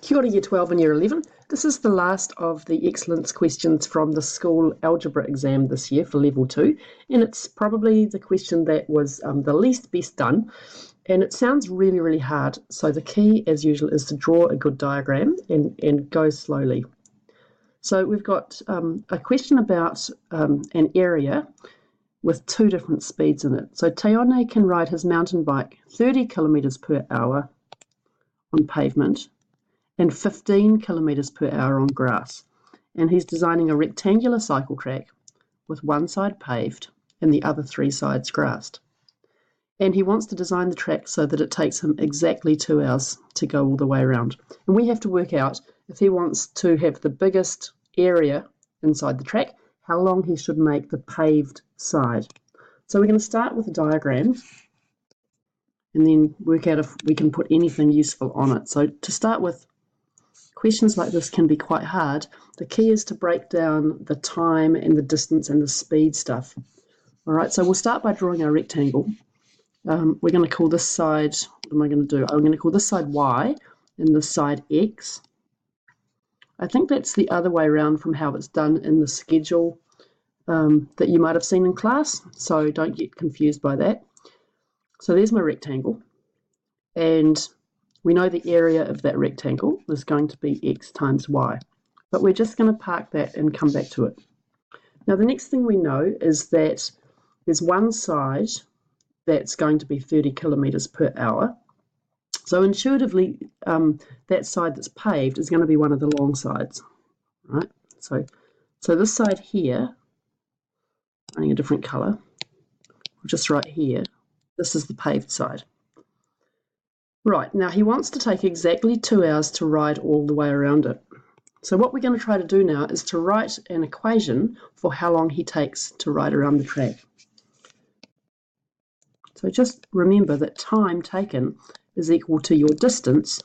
Kia ora Year 12 and Year 11. This is the last of the excellence questions from the school algebra exam this year for level 2, and it's probably the question that was the least best done, and it sounds really, really hard. So the key, as usual, is to draw a good diagram and go slowly. So we've got a question about an area with two different speeds in it. So Teone can ride his mountain bike 30 kilometres per hour on pavement and 15 kilometres per hour on grass. And he's designing a rectangular cycle track with one side paved and the other three sides grassed. And he wants to design the track so that it takes him exactly 2 hours to go all the way around. And we have to work out, if he wants to have the biggest area inside the track, how long he should make the paved side. So we're going to start with a diagram and then work out if we can put anything useful on it. So to start with, questions like this can be quite hard. The key is to break down the time and the distance and the speed stuff. All right, so we'll start by drawing our rectangle. We're going to call this side, what am I going to do? I'm going to call this side Y and this side X. I think that's the other way around from how it's done in the schedule that you might have seen in class, so don't get confused by that. So there's my rectangle, and we know the area of that rectangle is going to be X times Y, but we're just going to park that and come back to it. Now the next thing we know is that there's one side that's going to be 30 kilometres per hour. So intuitively, that side that's paved is going to be one of the long sides, right? So this side here, running a different colour, just right here, this is the paved side. Right, now he wants to take exactly 2 hours to ride all the way around it. So what we're going to try to do now is to write an equation for how long he takes to ride around the track. So just remember that time taken is equal to your distance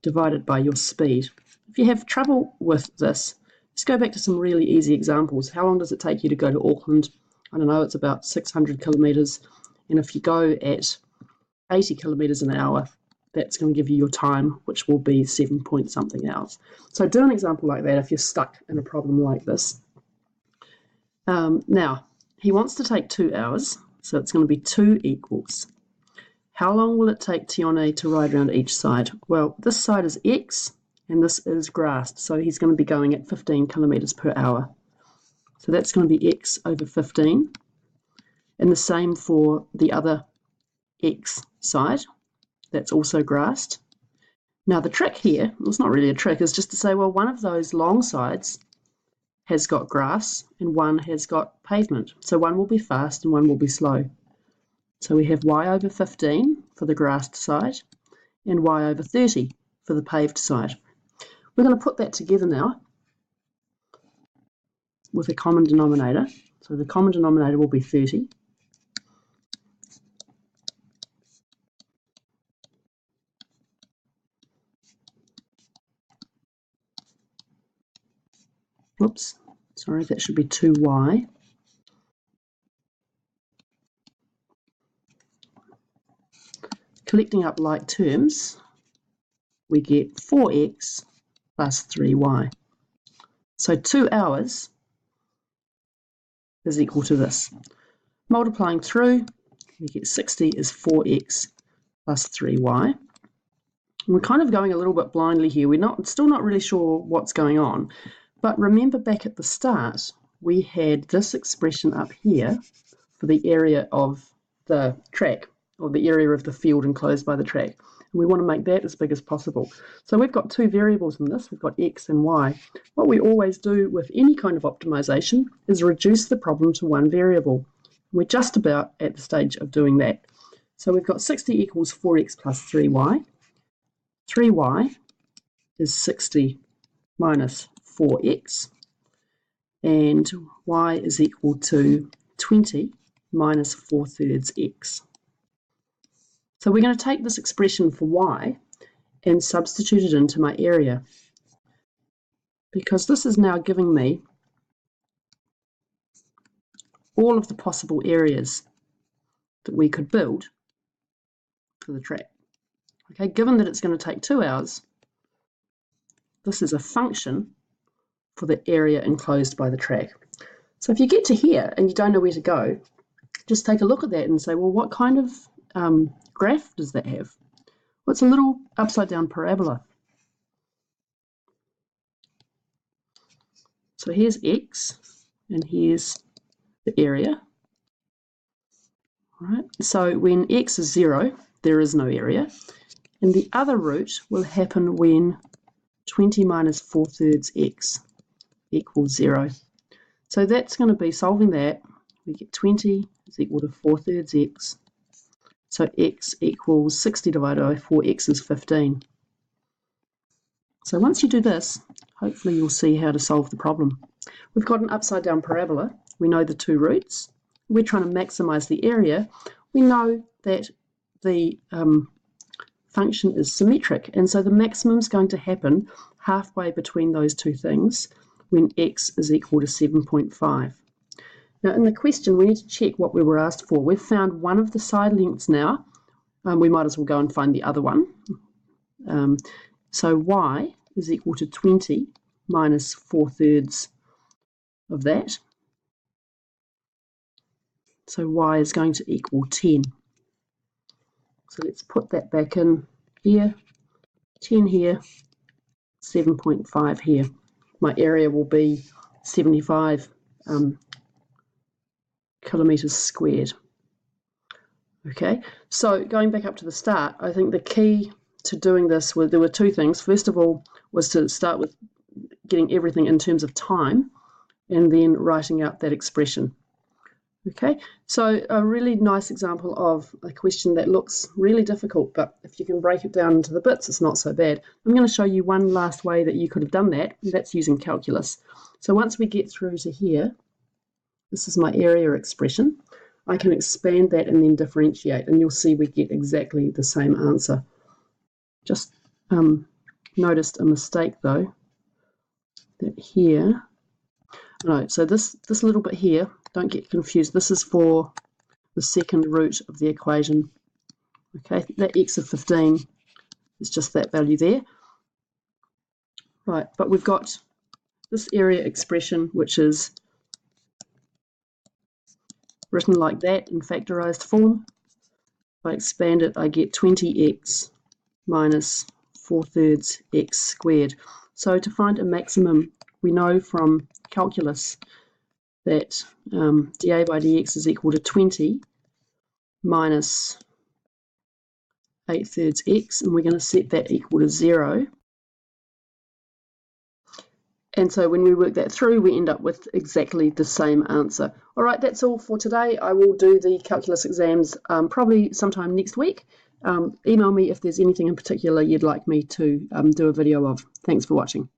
divided by your speed. If you have trouble with this, just go back to some really easy examples. How long does it take you to go to Auckland? I don't know, it's about 600 kilometres. And if you go at 80 kilometres an hour, that's going to give you your time, which will be 7 point something hours. So do an example like that if you're stuck in a problem like this. Now, he wants to take 2 hours, so it's going to be 2 equals. How long will it take Teone to ride around each side? Well, this side is X and this is grassed, so he's going to be going at 15 kilometres per hour. So that's going to be X over 15, and the same for the other X side, that's also grassed. Now the trick here, well, it's not really a trick, is just to say, well, one of those long sides has got grass and one has got pavement. So one will be fast and one will be slow. So we have Y over 15 for the grassed side and Y over 30 for the paved side. We're going to put that together now with a common denominator. So the common denominator will be 30. Oops, sorry, that should be 2Y. Collecting up like terms, we get 4X plus 3Y. So 2 hours is equal to this. Multiplying through, we get 60 is 4X plus 3Y. We're kind of going a little bit blindly here. We're still not really sure what's going on. But remember back at the start, we had this expression up here for the area of the track, or the area of the field enclosed by the track. And we want to make that as big as possible. So we've got two variables in this. We've got X and Y. What we always do with any kind of optimization is reduce the problem to one variable. We're just about at the stage of doing that. So we've got 60 equals 4X plus 3Y. 3Y is 60 minus 4X, and Y is equal to 20 minus 4/3 X. So we're going to take this expression for Y and substitute it into my area, because this is now giving me all of the possible areas that we could build for the track. Okay, given that it's going to take 2 hours, this is a function for the area enclosed by the track. So if you get to here and you don't know where to go, just take a look at that and say, well, what kind of graph does that have? Well, it's a little upside down parabola. So here's x and here's the area. Right. So when x is 0, there is no area. And the other root will happen when 20 minus 4/3 x equals 0. So that's going to be solving that. We get 20 is equal to 4/3 x. So x equals 60 divided by 4, x is 15. So once you do this, hopefully you'll see how to solve the problem. We've got an upside down parabola. We know the two roots. We're trying to maximize the area. We know that the function is symmetric, and so the maximum is going to happen halfway between those two things when x is equal to 7.5. Now in the question we need to check what we were asked for. We've found one of the side lengths now. We might as well go and find the other one. So y is equal to 20 minus 4/3 of that. So y is going to equal 10. So let's put that back in here, 10 here, 7.5 here. My area will be 75 kilometres squared. Okay, so going back up to the start, I think the key to doing this, there were two things. First of all, was to start with getting everything in terms of time and then writing out that expression. Okay, so a really nice example of a question that looks really difficult, but if you can break it down into the bits, it's not so bad. I'm going to show you one last way that you could have done that, and that's using calculus. So once we get through to here, this is my area expression. I can expand that and then differentiate, and you'll see we get exactly the same answer. Just noticed a mistake though, that here, no, so this little bit here, don't get confused, this is for the second root of the equation. Okay, that x of 15 is just that value there. Right, but we've got this area expression which is written like that in factorized form. If I expand it, I get 20x minus 4/3 x squared. So to find a maximum, we know from calculus that dA by dx is equal to 20 minus 8/3 x, and we're going to set that equal to 0. And so when we work that through, we end up with exactly the same answer. All right, that's all for today. I will do the calculus exams probably sometime next week. Email me if there's anything in particular you'd like me to do a video of. Thanks for watching.